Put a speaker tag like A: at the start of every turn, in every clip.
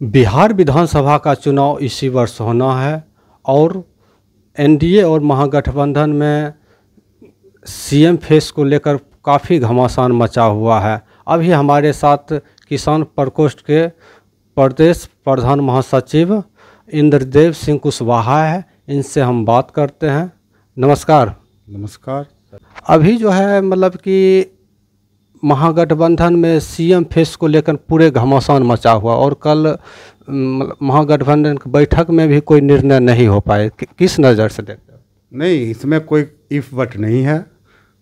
A: बिहार विधानसभा का चुनाव इसी वर्ष होना है और एनडीए और महागठबंधन में सीएम फेस को लेकर काफ़ी घमासान मचा हुआ है। अभी हमारे साथ किसान प्रकोष्ठ के प्रदेश प्रधान महासचिव इंद्रदेव सिंह कुशवाहा है, इनसे हम बात करते हैं। नमस्कार।
B: नमस्कार।
A: अभी जो है मतलब कि महागठबंधन में सीएम फेस को लेकर पूरे घमासान मचा हुआ और कल महागठबंधन की बैठक में भी कोई निर्णय नहीं हो पाए। किस नज़र से देखते हो?
B: नहीं, इसमें कोई इफ बट नहीं है।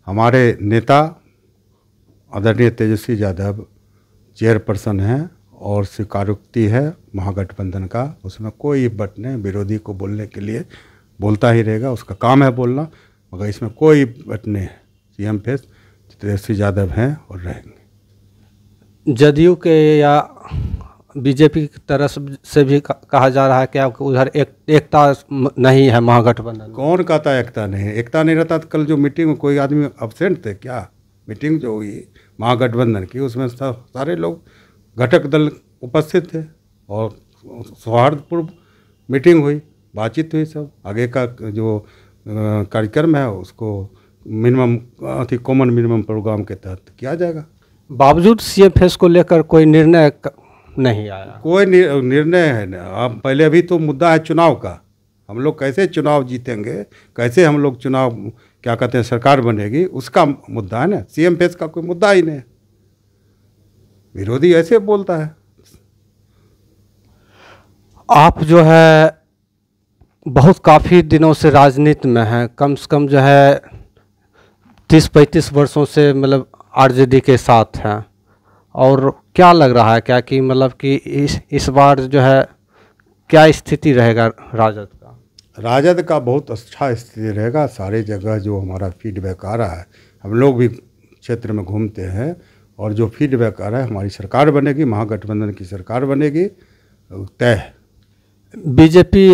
B: हमारे नेता आदरणीय तेजस्वी यादव चेयरपर्सन हैं और स्वीकारोक्ति है महागठबंधन का, उसमें कोई इफ बट नहीं। विरोधी को बोलने के लिए बोलता ही रहेगा, उसका काम है बोलना, मगर इसमें कोई इफ बट नहीं है। सीएम फेस तेजस्वी यादव हैं और रहेंगे।
A: जदयू के या बीजेपी की तरफ से भी कहा जा रहा है कि आपको उधर एकता नहीं है महागठबंधन।
B: कौन कहता है एकता नहीं है? एकता नहीं रहता तो कल जो मीटिंग में कोई आदमी अब्सेंट थे क्या? मीटिंग जो हुई महागठबंधन की उसमें सारे लोग घटक दल उपस्थित थे और सौहार्दपूर्ण मीटिंग हुई, बातचीत हुई। सब आगे का जो कार्यक्रम है उसको मिनिमम कॉमन मिनिमम प्रोग्राम के तहत किया जाएगा।
A: बावजूद सीएम फेस को लेकर कोई निर्णय नहीं आया।
B: कोई निर्णय है ना। अब पहले अभी तो मुद्दा है चुनाव का। हम लोग कैसे चुनाव जीतेंगे, कैसे हम लोग चुनाव क्या कहते हैं सरकार बनेगी, उसका मुद्दा है ना। सीएम फेस का कोई मुद्दा ही नहीं। विरोधी ऐसे बोलता है।
A: आप जो है बहुत काफ़ी दिनों से राजनीति में हैं, कम से कम जो है 30-35 वर्षों से मतलब आरजेडी के साथ हैं, और क्या लग रहा है क्या कि मतलब कि इस बार जो है क्या स्थिति रहेगा राजद का?
B: राजद का बहुत अच्छा स्थिति रहेगा। सारे जगह जो हमारा फीडबैक आ रहा है, हम लोग भी क्षेत्र में घूमते हैं और जो फीडबैक आ रहा है हमारी सरकार बनेगी, महागठबंधन की सरकार बनेगी, तय है।
A: बीजेपी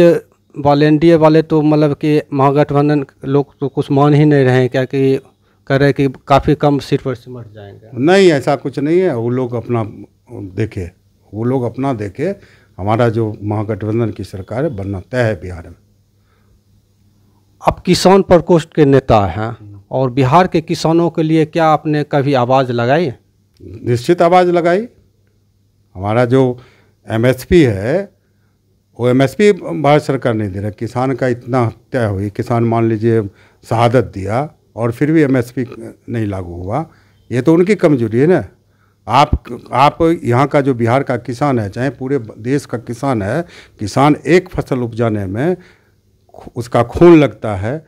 A: वाले एनडीए वाले तो मतलब कि महागठबंधन लोग तो कुछ मान ही नहीं रहे हैं क्या कि कह रहे कि काफ़ी कम सीट पर सिमट जाएंगे? नहीं,
B: ऐसा कुछ नहीं है। वो लोग अपना देखे। हमारा जो महागठबंधन की सरकार है बनना तय है बिहार में।
A: आप किसान प्रकोष्ठ के नेता हैं और बिहार के किसानों के लिए क्या आपने कभी आवाज़ लगाई?
B: निश्चित आवाज़ लगाई। हमारा जो एमएसपी है वो एमएसपी भारत सरकार नहीं दे रहा। किसान का इतना हत्या हुई, किसान मान लीजिए शहादत दिया और फिर भी एमएसपी नहीं लागू हुआ। ये तो उनकी कमजोरी है ना। आप यहाँ का जो बिहार का किसान है, चाहे पूरे देश का किसान है, किसान एक फसल उपजाने में उसका खून लगता है।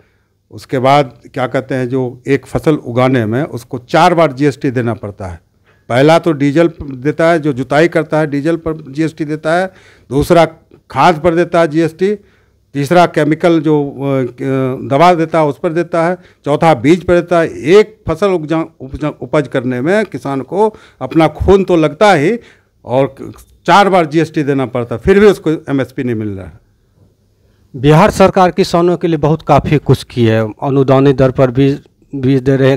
B: उसके बाद क्या कहते हैं, जो एक फसल उगाने में उसको 4 बार जीएसटी देना पड़ता है। पहला तो डीजल देता है, जो जुताई करता है डीजल पर जीएसटी देता है। दूसरा खाद पर देता है जीएसटी। तीसरा केमिकल जो दवा देता है उस पर देता है। चौथा बीज पर देता है। एक फसल उपज करने में किसान को अपना खून तो लगता ही और 4 बार जीएसटी देना पड़ता है, फिर भी उसको एमएसपी नहीं मिल रहा है।
A: बिहार सरकार किसानों के लिए बहुत काफ़ी कुछ की है। अनुदानित दर पर बीज दे रहे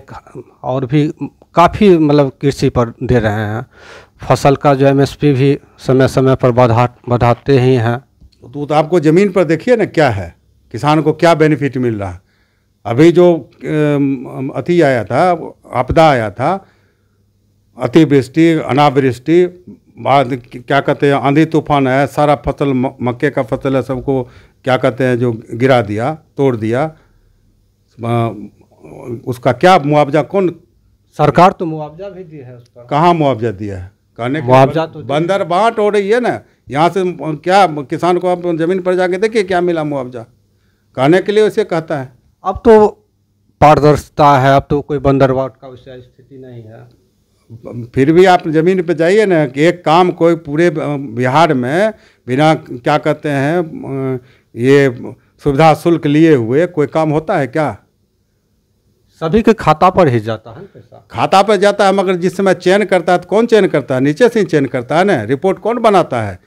A: और भी काफ़ी मतलब कृषि पर दे रहे हैं। फसल का जो एमएसपी भी समय समय पर बढ़ाते ही हैं।
B: तो आपको ज़मीन पर देखिए ना क्या है, किसान को क्या बेनिफिट मिल रहा है। अभी जो अति आया था, आपदा आया था, अतिवृष्टि अनावृष्टि, बाद क्या कहते हैं आंधी तूफान आया, सारा फसल मक्के का फसल है सबको क्या कहते हैं जो गिरा दिया, तोड़ दिया। उसका क्या मुआवजा कौन?
A: सरकार तो मुआवजा भी दी है उस पर।
B: कहाँ मुआवजा दिया है? कहने
A: मुआवजा तो
B: बंदर बांट हो रही है ना। यहाँ से क्या किसान को आप ज़मीन पर जाके देखिए क्या मिला मुआवजा। कहने के लिए उसे कहता है।
A: अब तो पारदर्शिता है, अब तो कोई बंदरवाट का वैसा स्थिति नहीं है।
B: फिर भी आप ज़मीन पे जाइए ना कि एक काम कोई पूरे बिहार में बिना क्या कहते हैं ये सुविधा शुल्क लिए हुए कोई काम होता है क्या?
A: सभी के खाता पर ही जाता है पैसा।
B: खाता पर जाता है, मगर जिस समय चयन करता है तो कौन चयन करता है? नीचे से ही चयन करता है ना। रिपोर्ट कौन बनाता है?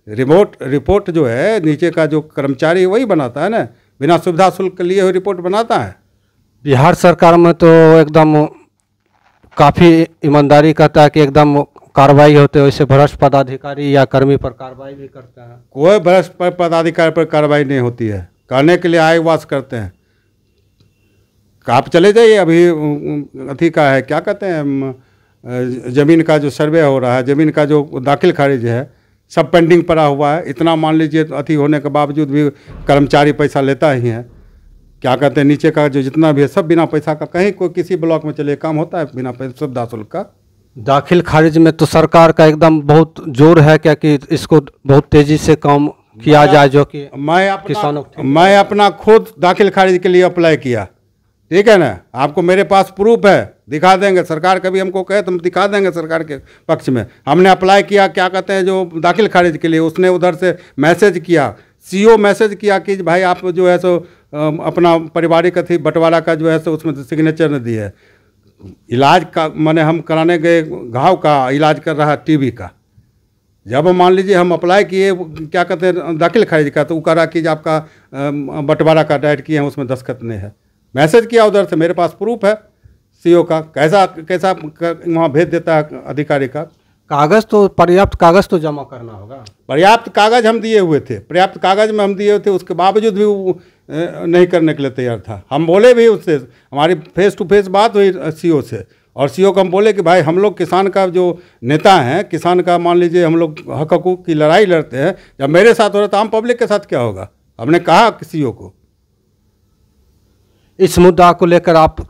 B: रिपोर्ट जो है नीचे का जो कर्मचारी वही बनाता है ना। बिना सुविधा शुल्क लिए हुए रिपोर्ट बनाता है।
A: बिहार सरकार में तो एकदम काफ़ी ईमानदारी कहता है कि एकदम कार्रवाई होते है वैसे भ्रष्ट पदाधिकारी या कर्मी पर कार्रवाई भी करते हैं?
B: कोई भ्रष्ट पदाधिकारी पर कार्रवाई नहीं होती है, करने के लिए आयवास करते हैं। आप चले जाइए, अभी अथी का है, क्या कहते हैं, ज़मीन का जो सर्वे हो रहा है, ज़मीन का जो दाखिल खारिज है, सब पेंडिंग पड़ा हुआ है। इतना मान लीजिए अथी होने के बावजूद भी कर्मचारी पैसा लेता ही है। क्या कहते हैं, नीचे का जो जितना भी है सब बिना पैसा का, कहीं कोई किसी ब्लॉक में चले काम होता है बिना पैसा सुविधा शुल्क का।
A: दाखिल खारिज में तो सरकार का एकदम बहुत जोर है क्या कि इसको बहुत तेजी से काम किया जाए, जो कि
B: मैं अपना खुद दाखिल खारिज के लिए अप्लाई किया, ठीक है ना। आपको मेरे पास प्रूफ है, दिखा देंगे। सरकार कभी हमको कहे तो हम दिखा देंगे सरकार के पक्ष में। हमने अप्लाई किया, क्या कहते हैं, जो दाखिल खारिज के लिए, उसने उधर से मैसेज किया, सीओ मैसेज किया कि भाई आप जो है सो अपना पारिवारिक अथी बंटवारा का जो है सो उसमें सिग्नेचर ने दी है। इलाज का माने हम कराने गए, घाव का इलाज कर रहा टीबी का। जब मान लीजिए हम अप्लाई किए, क्या कहते हैं, दाखिल खारिज का, तो वो कह रहा कि आपका बंटवारा का डाइट किए हैं, उसमें दस्तखत नहीं है। मैसेज किया उधर से, मेरे पास प्रूफ है सीओ का। कैसा कैसा वहाँ भेज देता है अधिकारी का।
A: कागज़ तो पर्याप्त कागज़ तो जमा करना होगा।
B: पर्याप्त कागज़ हम दिए हुए थे, पर्याप्त कागज़ में हम दिए हुए थे, उसके बावजूद भी वो नहीं करने के लिए तैयार था। हम बोले भी उससे, हमारी फेस टू फेस बात हुई सीओ से, और सीओ को हम बोले कि भाई हम लोग किसान का जो नेता हैं, किसान का मान लीजिए हम लोग हक हकूक़ की लड़ाई लड़ते हैं। जब मेरे साथ हो रहा था, आम पब्लिक के साथ क्या होगा। हमने कहा सीओ को।
A: इस मुद्दा को लेकर आप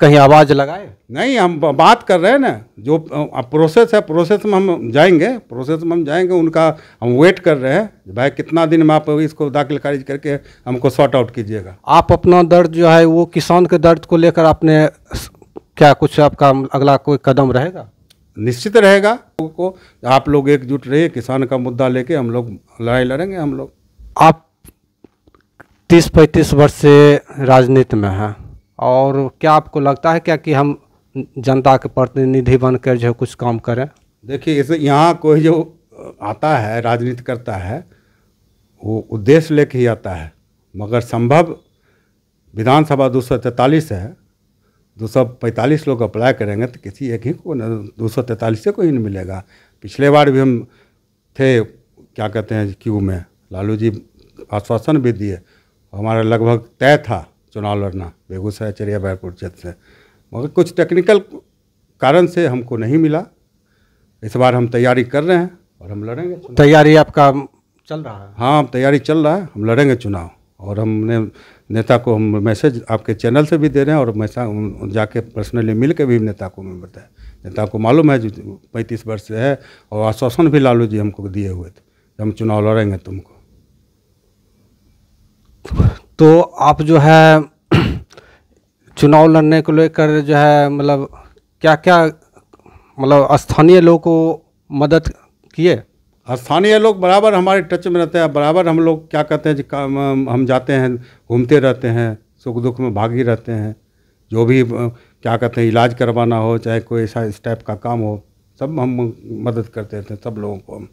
A: कहीं आवाज़ लगाए?
B: नहीं, हम बात कर रहे हैं ना, जो प्रोसेस है, प्रोसेस में हम जाएंगे, प्रोसेस में हम जाएंगे। उनका हम वेट कर रहे हैं, भाई कितना दिन में आप इसको दाखिल खारिज करके हमको सॉर्ट आउट कीजिएगा।
A: आप अपना दर्द जो है वो किसान के दर्द को लेकर आपने क्या कुछ आपका अगला कोई कदम रहेगा?
B: निश्चित रहेगा। को आप लोग एकजुट रहिए, किसान का मुद्दा लेके हम लोग लड़ाई लड़ेंगे। हम लोग,
A: आप 30-35 वर्ष से राजनीति में हैं, और क्या आपको लगता है क्या कि हम जनता के प्रतिनिधि बनकर जो कुछ काम करें?
B: देखिए, इसे यहाँ कोई जो आता है राजनीति करता है, वो उद्देश्य लेके ही आता है, मगर संभव विधानसभा 243 है, 245 लोग अप्लाई करेंगे तो किसी एक ही को, 243 को ही नहीं मिलेगा। पिछले बार भी हम थे, क्या कहते हैं, क्यू में, लालू जी आश्वासन भी दिए, हमारा लगभग तय था चुनाव लड़ना बेगूसराय चरिया बैरपुर क्षेत्र से, मगर कुछ टेक्निकल कारण से हमको नहीं मिला। इस बार हम तैयारी कर रहे हैं और हम लड़ेंगे।
A: तैयारी आपका चल रहा है?
B: हाँ, तैयारी चल रहा है, हम लड़ेंगे चुनाव। और हमने नेता को हम मैसेज आपके चैनल से भी दे रहे हैं, और मैं जाके पर्सनली मिल के भी नेता को मैं बताया। नेता को मालूम है, जो 35 वर्ष से है, और आश्वासन भी लालू जी हमको दिए हुए थे, हम चुनाव लड़ेंगे तुमको।
A: तो आप जो है चुनाव लड़ने को लेकर जो है मतलब क्या क्या, मतलब स्थानीय लोगों को मदद किए?
B: स्थानीय लोग बराबर हमारे टच में रहते हैं, बराबर हम लोग, क्या कहते हैं, हम जाते हैं, घूमते रहते हैं, सुख दुख में भागी रहते हैं। जो भी क्या कहते हैं, इलाज करवाना हो, चाहे कोई ऐसा इस टाइप का काम हो, सब हम मदद करते थे सब लोगों को। हम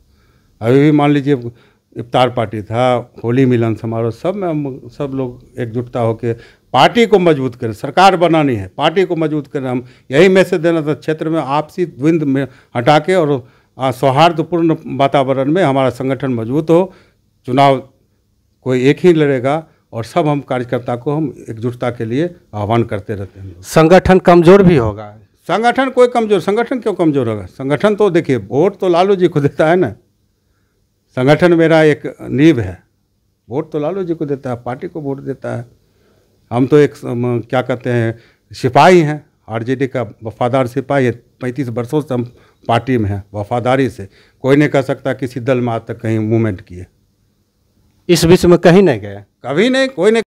B: अभी भी मान लीजिए इफ्तार पार्टी था, होली मिलन समारोह, सब में हम सब लोग एकजुटता होकर पार्टी को मजबूत करें। सरकार बनानी है, पार्टी को मजबूत करें। हम यही मैसेज देना था, क्षेत्र में आपसी द्वंद्व में हटा के और सौहार्दपूर्ण वातावरण में हमारा संगठन मजबूत हो। चुनाव कोई एक ही लड़ेगा, और सब हम कार्यकर्ता को हम एकजुटता के लिए आह्वान करते रहते हैं।
A: संगठन कमज़ोर भी होगा?
B: संगठन कोई कमज़ोर, संगठन क्यों कमज़ोर होगा? संगठन तो देखिए, वोट तो लालू जी को देता है ना। संगठन मेरा एक नींव है, वोट तो लालू जी को देता है, पार्टी को वोट देता है। हम तो एक क्या कहते हैं, सिपाही हैं, आरजेडी का वफादार सिपाही है। 35 वर्षों से हम पार्टी में हैं, वफादारी से। कोई नहीं कह सकता किसी दल में आज तक कहीं मूवमेंट किए।
A: इस बीच में कहीं नहीं गए?
B: कभी नहीं, कोई नहीं।